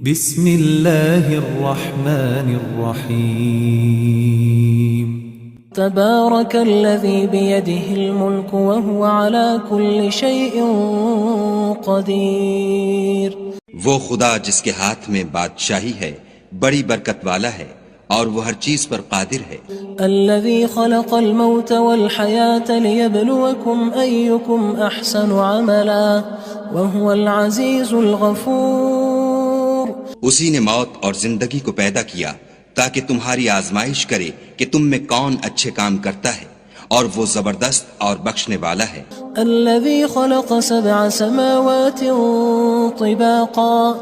بسم اللہ الرحمن الرحیم تبارک الذی بیدہ الملک وهو على كل شیء قدیر۔ وہ خدا جس کے ہاتھ میں بادشاہی ہے بڑی برکت والا ہے اور وہ ہر چیز پر قادر ہے۔ الذی خلق الموت والحیاة لیبلوکم ایکم احسن عملا وهو العزیز الغفور۔ اسی نے موت اور زندگی کو پیدا کیا تاکہ تمہاری آزمائش کرے کہ تم میں کون اچھے کام کرتا ہے، اور وہ زبردست اور بخشنے والا ہے۔ الذي خلق 7 سماوات طباقا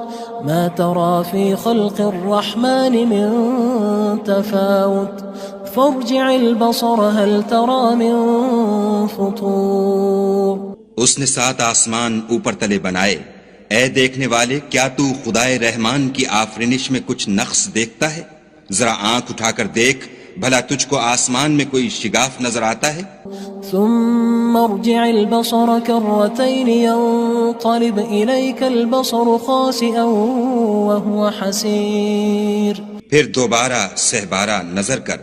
ما ترى في خلق الرحمن من تفاوت فارجع البصر هل ترى من فطور۔ اس نے 7 آسمان اوپر تلے بنائے، اے دیکھنے والے کیا تو خدائے رحمان کی آفرینش میں کچھ نقص دیکھتا ہے؟ ذرا آنکھ اٹھا کر دیکھ، بھلا تجھ کو آسمان میں کوئی شگاف نظر آتا ہے؟ ثم ارجع البصر كرتين ينقلب إليك البصر خاسئا وهو حسير۔ پھر دوبارہ سہبارہ نظر کر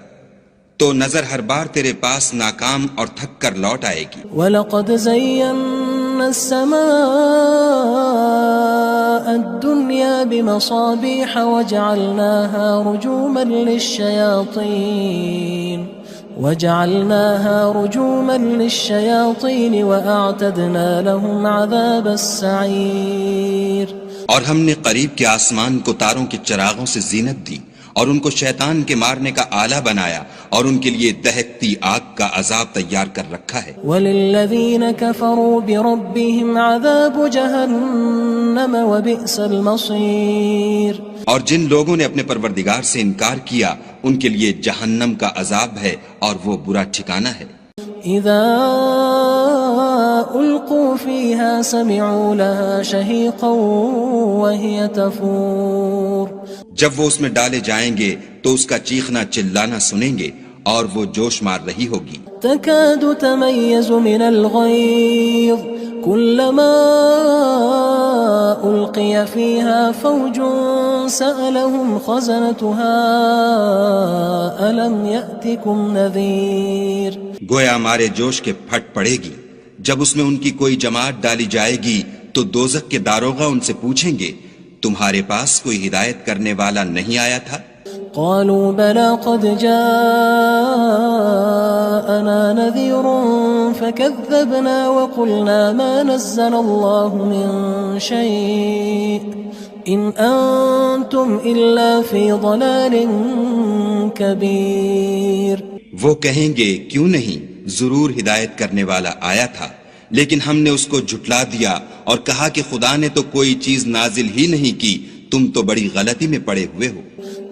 تو نظر ہر بار تیرے پاس ناکام اور تھک کر لوٹ آئے گی۔ وَلَقَدْ زَيَّنَّا السَّمَاءَ الدُّنْيَا بِمَصَابِيحَ وَجَعَلْنَاهَا رُجُومًا لِلشَّيَاطِينِ وَأَعْتَدْنَا لَهُمْ عَذَابَ السَّعِيرِ۔ اور ہم نے قریب کے آسمان کو تاروں کے چراغوں سے زینت دی اور ان کو شیطان کے مارنے کا آلہ بنایا، اور ان کے لیے دہکتی آگ کا عذاب تیار کر رکھا ہے۔ وَلِلَّذِينَ كَفَرُوا بِرَبِّهِمْ عَذَابُ جَهَنَّمَ وَبِئْسَ الْمَصِيرُ۔ اور جن لوگوں نے اپنے پروردگار سے انکار کیا ان کے لیے جہنم کا عذاب ہے اور وہ برا ٹھکانہ ہے۔ اذا القوا فيها سمعوا لها شهيقا وهي تفور۔ جب وہ اس میں ڈالے جائیں گے تو اس کا چیخنا چلانا سنیں گے اور وہ جوش مار رہی ہوگی۔ تكاد تميز من الغيظ كلما ألقي فيها فوج سألهم خزنتها ألم يأتكم نذير۔ گویا ہمارے جوش کے پھٹ پڑے گی جب اس میں ان کی کوئی جماعت ڈالی جائے گی تو دوزخ کے داروغہ ان سے پوچھیں گے تمہارے پاس کوئی ہدایت کرنے والا نہیں آیا تھا؟ قالوا بلى قد جاءنا نذير فكذبنا وقلنا ما نزل الله من شيء إن أنتم إلا في ضلال كبير۔ وہ کہیں گے کیوں نہیں، ضرور ہدایت کرنے والا آیا تھا، لیکن ہم نے اس کو جھٹلا دیا اور کہا کہ خدا نے تو کوئی چیز نازل ہی نہیں کی، تم تو بڑی غلطی میں پڑے ہوئے ہو۔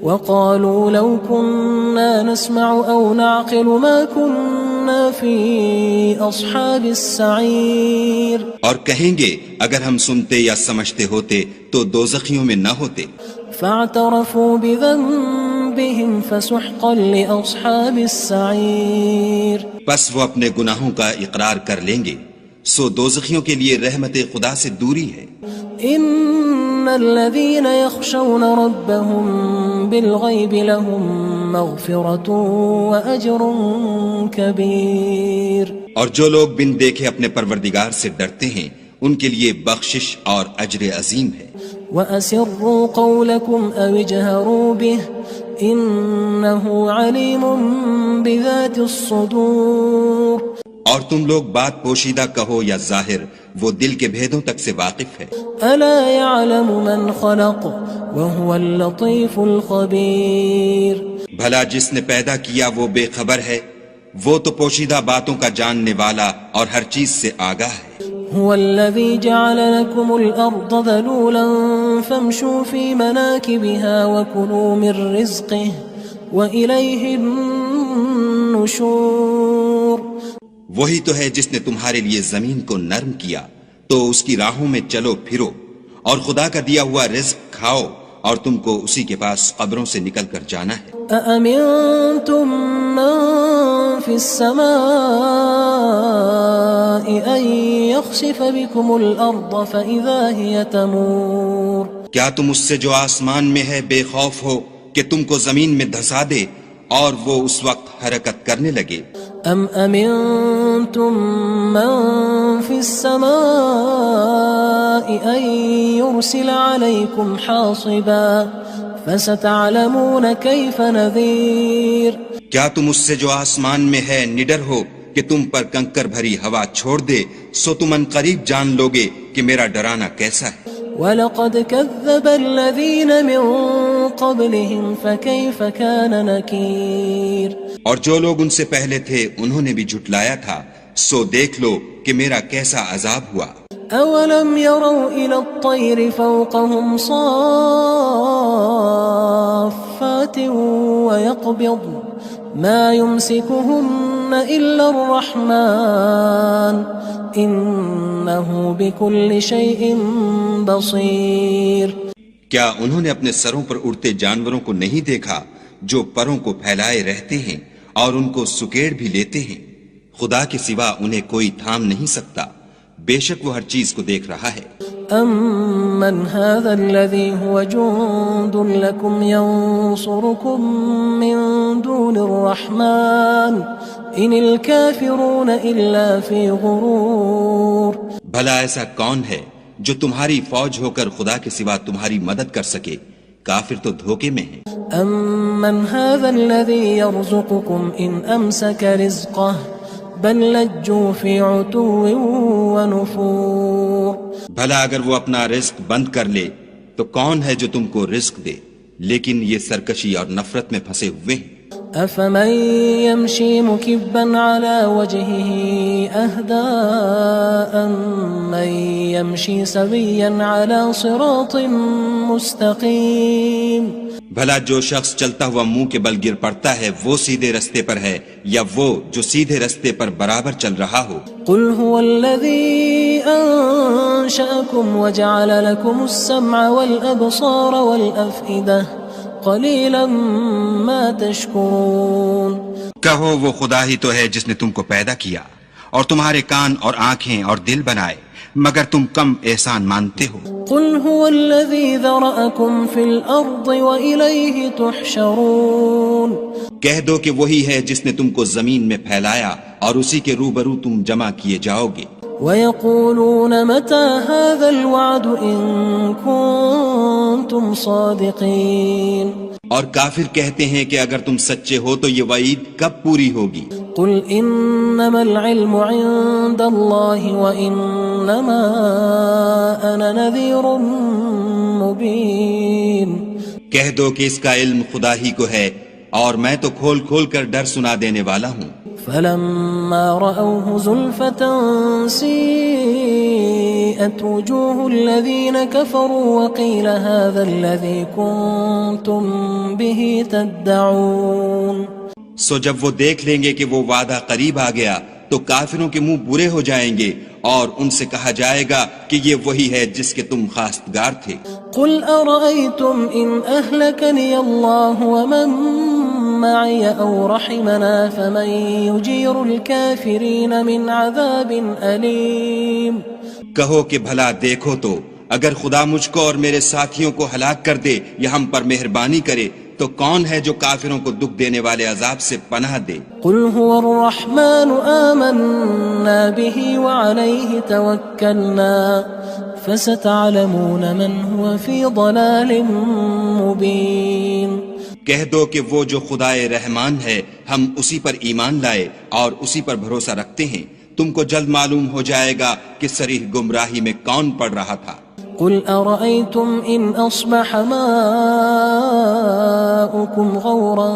وقالوا لو كنا نسمع أو نعقل ما كنا في أصحاب السعير۔ اور کہیں گے اگر ہم سنتے یا سمجھتے ہوتے تو دوزخیوں میں نہ ہوتے۔ فاعترفوا بذنبهم فسحقا لأصحاب السعير۔ پس وہ اپنے گناہوں کا اقرار کر لیں گے، سو دوزخیوں کے لیے رحمت خدا سے دوری ہے۔ ان الذين يخشون ربهم بالغيب لهم مغفرة واجر كبير۔ اور جو لوگ بن دیکھے اپنے پروردگار سے ڈرتے ہیں ان کے لیے بخشش اور اجر عظیم ہے۔ واسروا قولكم او اجهروا به انه عليم بذات الصدور۔ اور تم لوگ بات پوشیدہ کہو یا ظاہر، وہ دل کے بھیدوں تک سے واقف ہے۔ الا يعلم من خلق وهو اللطيف الخبير۔ بھلا جس نے پیدا کیا وہ بے خبر ہے، وہ تو پوشیدہ باتوں کا جاننے والا اور ہر چیز سے آگاہ ہے۔ هو الذي جعل لكم الأرض ذلولا فامشوا في مناكبها وكلوا من رزقه وإليه النشور۔ وہی تو ہے جس نے تمہارے لیے زمین کو نرم کیا تو اس کی راہوں میں چلو پھرو، اور خدا کا دیا ہوا رزق کھاؤ، اور تم کو اسی کے پاس قبروں سے نکل کر جانا ہے۔ أأمنتم من في السماء أن يخسف بكم الأرض فإذا هي تمور۔ کیا تم اس سے جو آسمان میں ہے بے خوف ہو کہ تم کو زمین میں دھسا دے اور وہ اس وقت حرکت کرنے لگے؟ ام امنتم من في السماء ان يرسل عليكم حاصبا فستعلمون كيف نذير کیا تم اس سے جو آسمان میں ہے نڈر ہو کہ تم پر کنکر بھری ہوا چھوڑ دے، سو تم ان قریب جان لوگے کہ میرا ڈرانا کیسا ہے۔ وَلَقَدْ كَذَّبَ الَّذِينَ مِن قَبْلِهِمْ فَكَيْفَ كَانَ نَكِيرٌ اور جو لوگ ان سے پہلے تھے انہوں نے بھی جھٹلایا تھا، سو دیکھ لو کہ میرا کیسا عذاب ہوا۔ أَوَلَمْ يَرَوْا إِلَى الطَّيْرِ فَوْقَهُمْ صَافَّاتٍ وَيَقْبِضْنَ مَا يُمْسِكُهُنَّ إِلَّا الرَّحْمَنُ إِنَّهُ بِكُلِّ شَيْءٍ بَصِيرٌ کیا انہوں نے اپنے سروں پر اڑتے جانوروں کو نہیں دیکھا جو پروں کو پھیلائے رہتے ہیں اور ان کو سکیڑ بھی لیتے ہیں؟ خدا کے سوا انہیں کوئی تھام نہیں سکتا، بے شک وہ ہر چیز کو دیکھ رہا ہے۔ أَمَّنْ هَذَا الَّذِي هُوَ جُندٌ لَكُمْ يَنصُرُكُم مِّن دُونِ الرَّحْمَنِ إِنِ الْكَافِرُونَ إِلَّا فِي غُرُورٍ بھلا ایسا کون ہے جو تمہاری فوج ہو کر خدا کے سوا تمہاری مدد کر سکے؟ کافر تو دھوکے میں ہیں۔ أَمَّنْ هَذَا الَّذِي يَرْزُقُكُمْ إِنْ أَمْسَكَ رِزْقَهُ بَلْ لَجُّوا فِي عُتُوٍّ وَنُفُورٍ بھلا اگر وہ اپنا رزق بند کر لے تو کون ہے جو تم کو رزق دے؟ لیکن یہ سرکشی اور نفرت میں پھنسے ہوئے ہیں۔ أَفَمَن يَمْشِي مُكِبًّا عَلَى وَجْهِهِ أَهْدَىٰ أَمَّن يَمْشِي سَوِيًّا عَلَى صِرَاطٍ مُّسْتَقِيمٍ بھلا جو شخص چلتا ہوا منہ کے بل گر پڑتا ہے وہ سیدھے رستے پر ہے یا وہ جو سیدھے رستے پر برابر چل رہا ہو؟ قُلْ هُوَ الَّذِي أَنشَأَكُمْ وَجَعَلَ لَكُمُ السَّمْعَ وَالْأَبْصَارَ وَالْأَفْئِدَةَ قَلِيلًا مَا تَشْكُرُونَ کہو وہ خدا ہی تو ہے جس نے تم کو پیدا کیا اور تمہارے کان اور آنکھیں اور دل بنائے، مگر تم کم احسان مانتے ہو۔ قُلْ هُوَ الَّذِي ذَرَأَكُمْ فِي الْأَرْضِ وَإِلَيْهِ تُحْشَرُونَ کہہ دو کہ وہی ہے جس نے تم کو زمین میں پھیلایا اور اسی کے روبرو تم جمع کیے جاؤ گے۔ وَيَقُولُونَ مَتَى هَذَا الْوَعْدُ إِن كُنتُمْ صَادِقِينَ اور کافر کہتے ہیں کہ اگر تم سچے ہو تو یہ وعید کب پوری ہوگی؟ قُلْ إِنَّمَا الْعِلْمُ عِندَ اللَّهِ وَإِنَّمَا أَنَا نَذِيرٌ مُّبِينٌ کہہ دو کہ اس کا علم خدا ہی کو ہے اور میں تو کھول کھول کر ڈر سنا دینے والا ہوں۔ فَلَمَّا رَأَوْهُ زُلْفَةً سِيئَتْ وُجُوهُ الَّذِينَ كَفَرُوا وَقِيلَ هَذَا الَّذِي كُنتُم بِهِ تَدَّعُونَ سو جب وہ دیکھ لیں گے کہ وہ وعدہ قریب آ گیا تو کافروں کے منہ برے ہو جائیں گے اور ان سے کہا جائے گا کہ یہ وہی ہے جس کے تم خواستگار تھے۔ قُلْ أَرَأَيْتُمْ إِنْ أَهْلَكَنِيَ اللَّهُ وَمَن مَّعِيَ أَوْ رَحِمَنَا فَمَن يُجِيرُ الْكَافِرِينَ مِنْ عَذَابٍ أَلِيمٍ کہو کہ بھلا دیکھو تو اگر خدا مجھ کو اور میرے ساتھیوں کو ہلاک کر دے یا ہم پر مہربانی کرے تو کون ہے جو کافروں کو دکھ دینے والے عذاب سے پناہ دے؟ قُلْ هُوَ الرَّحْمَنُ آمَنَّا بِهِ وَعَلَيْهِ تَوَكَّلْنَا فَسَتَعْلَمُونَ مَنْ هُوَ فِي ضَلَالٍ مُّبِينٍ کہہ دو کہ وہ جو خدائے رحمان ہے ہم اسی پر ایمان لائے اور اسی پر بھروسہ رکھتے ہیں، تم کو جلد معلوم ہو جائے گا کہ صریح گمراہی میں کون پڑ رہا تھا۔ قُلْ أَرَأَيْتُمْ إِنْ أَصْبَحَ مَاؤُكُمْ غَوْرًا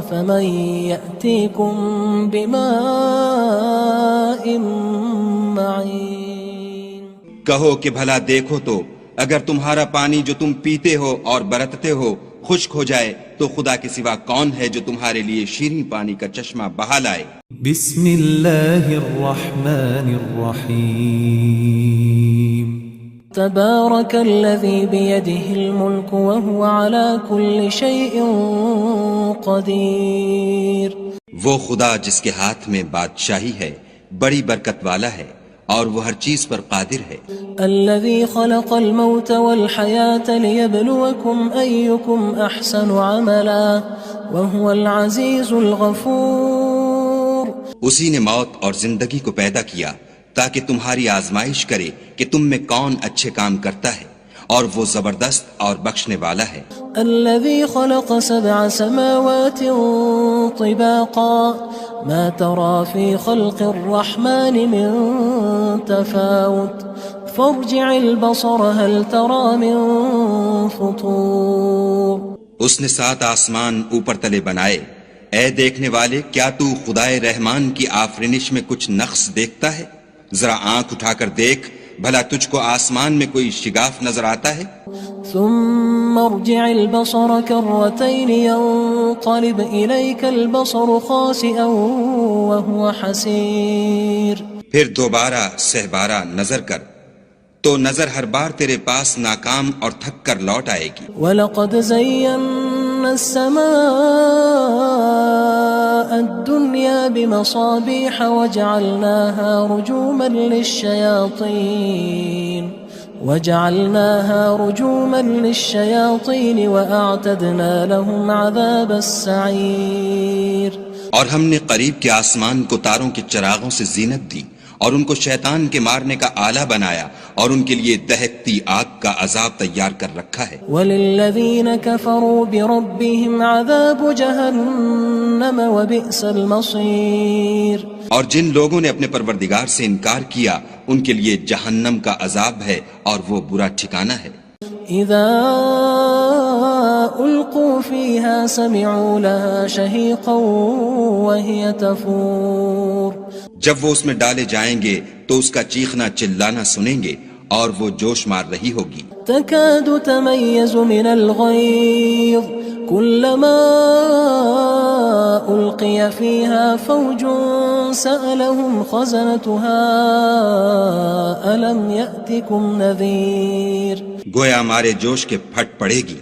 فَمَن يَأْتِيكُم بِمَاءٍ مَّعِينٍ کہو کہ بھلا دیکھو تو اگر تمہارا پانی جو تم پیتے ہو اور برتتے ہو خشک ہو جائے تو خدا کے سوا کون ہے جو تمہارے لیے شیریں پانی کا چشمہ بہا لائے؟ بسم اللہ الرحمن الرحیم تبارك الذي بيده الملك وهو على كل شيء قدير وہ خدا جس کے ہاتھ میں بادشاہی ہے بڑی برکت والا ہے اور وہ ہر چیز پر قادر ہے. الذي خلق الموت والحياة ليبلوكم أيكم أحسن عملا وهو العزيز الغفور. اسی نے موت اور زندگی کو پیدا کیا تاکہ تمہاری آزمائش کرے کہ تم میں کون اچھے کام کرتا ہے، اور وہ زبردست اور بخشنے والا ہے. الذي خلق 7 سماوات طباقا ما ترى في خلق الرحمن من تفاوت فارجع البصر هل ترى من فطور. اس نے 7 آسمان اوپر تلے بنائے. اے دیکھنے والے، کیا تو خدائے رحمان کی آفرینش میں کچھ نقص دیکھتا ہے؟ ذرا آنکھ اٹھا کر دیکھ، بھلا تجھ کو آسمان میں کوئی شگاف نظر آتا ہے؟ ثم ارجع البصر كرتين ينقلب إليك البصر خاسئا وهو حسير. پھر دوبارہ سہبارہ نظر کر تو نظر ہر بار تیرے پاس ناکام اور تھک کر لوٹ آئے گی. وَلَقَدْ زَيَّنَّا السَّمَاءَ الدُّنْيَا بِمَصَابِيحَ وَجَعَلْنَاهَا رُجُومًا لِلشَّيَاطِينِ وَأَعْتَدْنَا لَهُمْ عَذَابَ السَّعِيرِ. اور ہم نے قریب کے آسمان کو تاروں کے چراغوں سے زینت دی اور ان کو شیطان کے مارنے کا آلہ بنایا اور ان کے لیے دہکتی آگ کا عذاب تیار کر رکھا ہے. وَلِلَّذِينَ كَفَرُوا بِرَبِّهِمْ عَذَابُ جَهَنَّمَ وَبِئْسَ الْمَصِيرُ. اور جن لوگوں نے اپنے پروردگار سے انکار کیا ان کے لیے جہنم کا عذاب ہے اور وہ برا ٹھکانہ ہے. اذا القوا فيها سمعوا لها شهيقا وهي تفور. جب وہ اس میں ڈالے جائیں گے تو اس کا چیخنا چلانا سنیں گے اور وہ جوش مار رہی ہوگی. تكاد تميز من الغيظ كلما ألقي فيها فوج سألهم خزنتها ألم يأتكم نذير. گویا ہمارے جوش کے پھٹ پڑے گی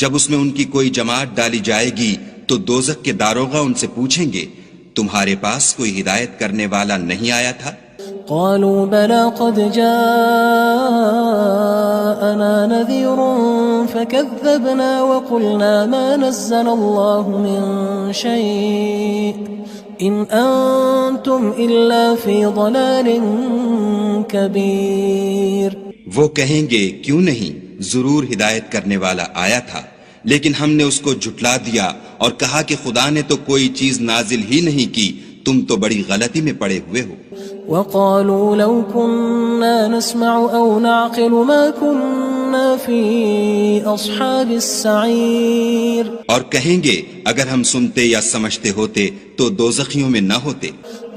جب اس میں ان کی کوئی جماعت ڈالی جائے گی تو دوزخ کے داروغہ ان سے پوچھیں گے تمہارے پاس کوئی ہدایت کرنے والا نہیں آیا تھا؟ قالوا بلى قد جاءنا نذير فكذبنا وقلنا ما نزل الله من شيء إن أنتم إلا في ضلال كبير. وہ کہیں گے کیوں نہیں، ضرور ہدایت کرنے والا آیا تھا، لیکن ہم نے اس کو جھٹلا دیا اور کہا کہ خدا نے تو کوئی چیز نازل ہی نہیں کی، تم تو بڑی غلطی میں پڑے ہوئے ہو. وقالوا لو كنا نسمع أو نعقل ما كنا في أصحاب السعير. اور کہیں گے اگر ہم سنتے یا سمجھتے ہوتے تو دوزخیوں میں نہ ہوتے.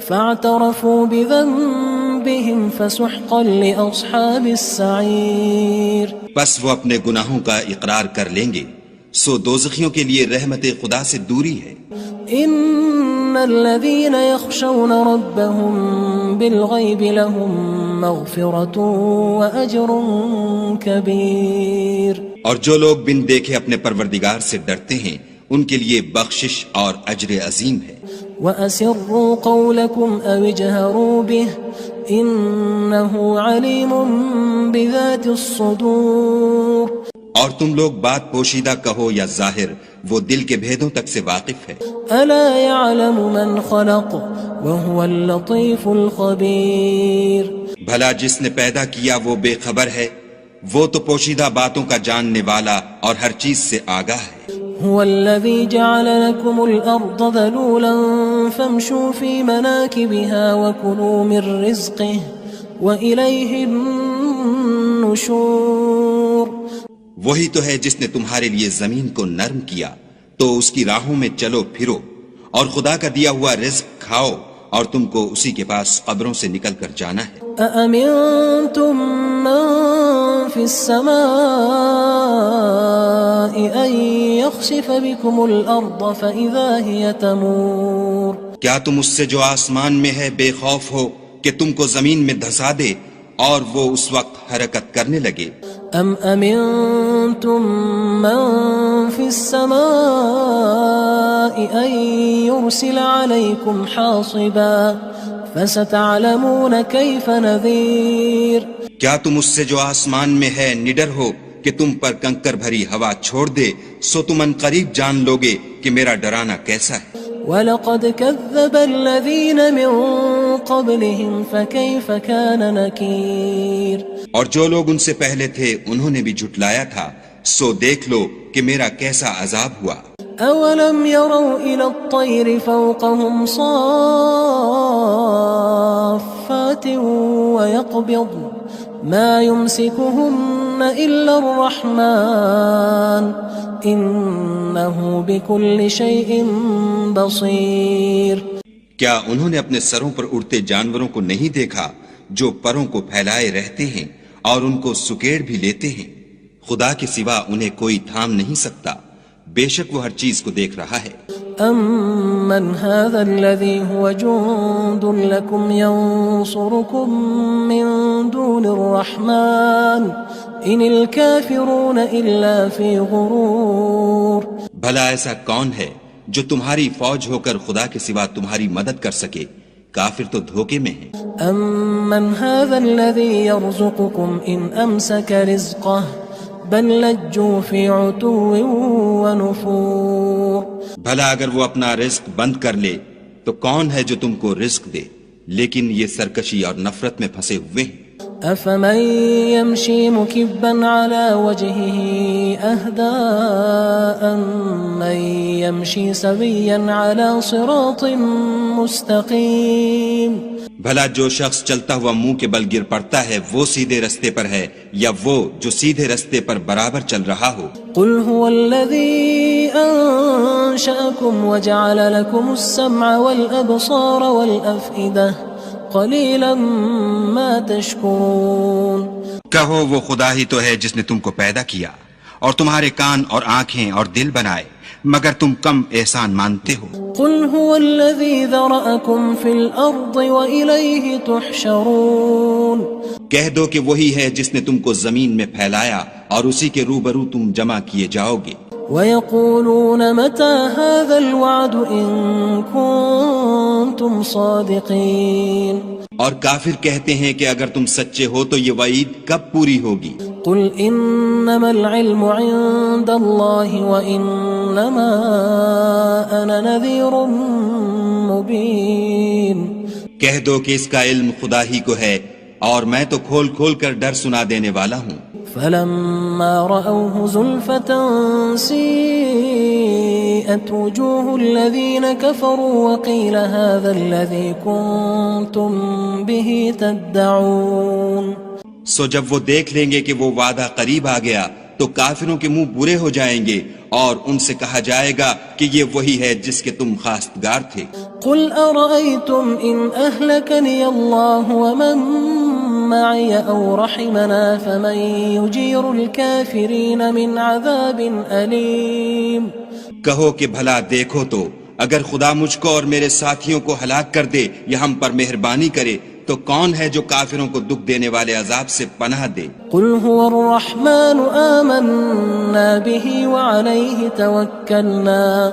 فاعترفوا بذنبهم فسحقا لأصحاب السعير. بس وہ اپنے گناہوں کا اقرار کر لیں گے، سو دوزخیوں کے لیے رحمت خدا سے دوری ہے. ان الذين يخشون ربهم بالغيب لهم مغفرة واجر كبير. اور جو لوگ بن دیکھے اپنے پروردگار سے ڈرتے ہیں ان کے لیے بخشش اور اجر عظیم ہے. وَأَسِرُّوا قَوْلَكُمْ أَوِ اجْهَرُوا بِهِ إِنَّهُ عَلِيمٌ بِذَاتِ الصُّدُورِ. اور تم لوگ بات پوشیدہ کہو یا ظاہر، وہ دل کے بھیدوں تک سے واقف ہے. أَلَا يَعْلَمُ مَنْ خَلَقَ وَهُوَ اللَّطِيفُ الْخَبِيرُ. بھلا جس نے پیدا کیا وہ بے خبر ہے، وہ تو پوشیدہ باتوں کا جاننے والا اور ہر چیز سے آگاہ ہے. هو الذي جعل لكم الأرض ذلولا فامشوا في مناكبها وكلوا من رزقه وإليه النشور. وہی تو ہے جس نے تمہارے لیے زمین کو نرم کیا تو اس کی راہوں میں چلو پھرو اور خدا کا دیا ہوا رزق کھاؤ اور تم کو اسی کے پاس قبروں سے نکل کر جانا ہے. أأمنتم من في السماء أن يخسف بكم الأرض فإذا هي تمور. کیا تم اس سے جو آسمان میں ہے بے خوف ہو کہ تم کو زمین میں دھسا دے اور وہ اس وقت حرکت کرنے لگے؟ أم أمنتم من في السماء أن يرسل عليكم حاصبا فستعلمون كيف نذير کیا تم اس سے جو آسمان میں ہے نڈر ہو کہ تم پر کنکر بھری ہوا چھوڑ دے، سو تم ان قریب جان لوگے کہ میرا ڈرانا کیسا ہے۔ وَلَقَدْ كَذَّبَ الَّذِينَ مِن قَبْلِهِمْ فَكَيْفَ كَانَ نَكِيرٌ اور جو لوگ ان سے پہلے تھے انہوں نے بھی جھٹلایا تھا، سو دیکھ لو کہ میرا کیسا عذاب ہوا۔ أَوَلَمْ يَرَوْا إِلَى الطَّيْرِ فَوْقَهُمْ صَافَّاتٍ وَيَقْبِضْنَ مَا يُمْسِكُهُنَّ إِلَّا الرَّحْمَنُ إِنَّهُ بِكُلِّ شَيْءٍ بَصِيرٌ۔ کیا انہوں نے اپنے سروں پر اڑتے جانوروں کو نہیں دیکھا جو پروں کو پھیلائے رہتے ہیں اور ان کو سکیڑ بھی لیتے ہیں؟ خدا کے سوا انہیں کوئی تھام نہیں سکتا، بے شک وہ ہر چیز کو دیکھ رہا ہے۔ أَمَّنْ هَذَا الَّذِي هُوَ جُندٌ لَكُمْ يَنصُرُكُم مِّن دُونِ الرَّحْمَنِ إِنِ الْكَافِرُونَ إِلَّا فِي غُرُورٍ۔ بھلا ایسا کون ہے جو تمہاری فوج ہو کر خدا کے سوا تمہاری مدد کر سکے؟ کافر تو دھوکے میں ہیں۔ أَمَّنْ هَذَا الَّذِي يَرْزُقُكُمْ إِنْ أَمْسَكَ رِزْقَهُ بَلْ لَجُّوا فِي عُتُوٍّ وَنُفُورٍ۔ بھلا اگر وہ اپنا رزق بند کر لے تو کون ہے جو تم کو رزق دے؟ لیکن یہ سرکشی اور نفرت میں پھنسے ہوئے ہیں۔ أَفَمَن يَمْشِي مُكِبًّا عَلَى وَجْهِهِ أَهْدَىٰ أَمَّن يَمْشِي سَوِيًّا عَلَى صِرَاطٍ مُّسْتَقِيمٍ۔ بھلا جو شخص چلتا ہوا منہ کے بل گر پڑتا ہے وہ سیدھے رستے پر ہے یا وہ جو سیدھے رستے پر برابر چل رہا ہو؟ قُلْ هُوَ الَّذِي أَنشَأَكُمْ وَجَعَلَ لَكُمُ السَّمْعَ وَالْأَبْصَارَ وَالْأَفْئِدَةَ قَلِيلًا مَا تَشْكُرُونَ۔ کہو وہ خدا ہی تو ہے جس نے تم کو پیدا کیا اور تمہارے کان اور آنکھیں اور دل بنائے، مگر تم کم احسان مانتے ہو۔ قُلْ هُوَ الَّذِي ذَرَأَكُمْ فِي الْأَرْضِ وَإِلَيْهِ تُحْشَرُونَ۔ کہہ دو کہ وہی ہے جس نے تم کو زمین میں پھیلایا اور اسی کے روبرو تم جمع کیے جاؤ گے۔ وَيَقُولُونَ مَتَى هَذَا الْوَعْدُ إِن كُنتُمْ صَادِقِينَ۔ اور کافر کہتے ہیں کہ اگر تم سچے ہو تو یہ وعید کب پوری ہوگی؟ قُلْ إِنَّمَا الْعِلْمُ عِندَ اللَّهِ وَإِنَّمَا أَنَا نَذِيرٌ مُّبِينٌ۔ کہہ دو کہ اس کا علم خدا ہی کو ہے اور میں تو کھول کھول کر ڈر سنا دینے والا ہوں۔ فَلَمَّا رَأَوْهُ زُلْفَةً سِيئَتْ وُجُوهُ الَّذِينَ كَفَرُوا وَقِيلَ هَذَا الَّذِي كُنتُم بِهِ تَدَّعُونَ۔ سو جب وہ دیکھ لیں گے کہ وہ وعدہ قریب آ گیا تو کافروں کے منہ برے ہو جائیں گے اور ان سے کہا جائے گا کہ یہ وہی ہے جس کے تم خواستگار تھے۔ قُلْ أَرَأَيْتُمْ إِنْ أَهْلَكَنِيَ اللَّهُ وَمَن مَّعِيَ أَوْ رَحِمَنَا فَمَن يُجِيرُ الْكَافِرِينَ مِنْ عَذَابٍ أَلِيمٍ۔ کہو کہ بھلا دیکھو تو اگر خدا مجھ کو اور میرے ساتھیوں کو ہلاک کر دے یا ہم پر مہربانی کرے تو کون ہے جو کافروں کو دکھ دینے والے عذاب سے پناہ دے؟ قُلْ هُوَ الرَّحْمَنُ آمَنَّا بِهِ وَعَلَيْهِ تَوَكَّلْنَا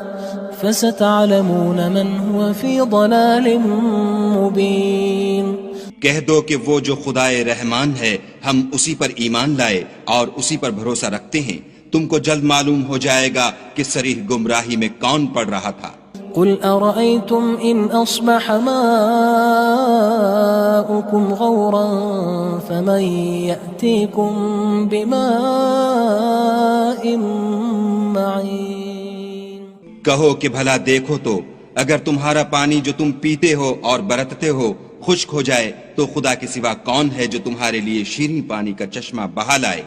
فَسَتَعْلَمُونَ مَنْ هُوَ فِي ضَلَالٍ مُّبِينٍ۔ کہہ دو کہ وہ جو خدائے رحمان ہے ہم اسی پر ایمان لائے اور اسی پر بھروسہ رکھتے ہیں، تم کو جلد معلوم ہو جائے گا کہ صریح گمراہی میں کون پڑ رہا تھا۔ قُلْ أَرَأَيْتُمْ إِنْ أَصْبَحَ مَاؤُكُمْ غَوْرًا فَمَن يَأْتِيكُم بِمَاءٍ مَّعِينٍ۔ کہو کہ بھلا دیکھو تو اگر تمہارا پانی جو تم پیتے ہو اور برتتے ہو خشک ہو جائے تو خدا کے سوا کون ہے جو تمہارے لیے شیریں پانی کا چشمہ بہا لائے؟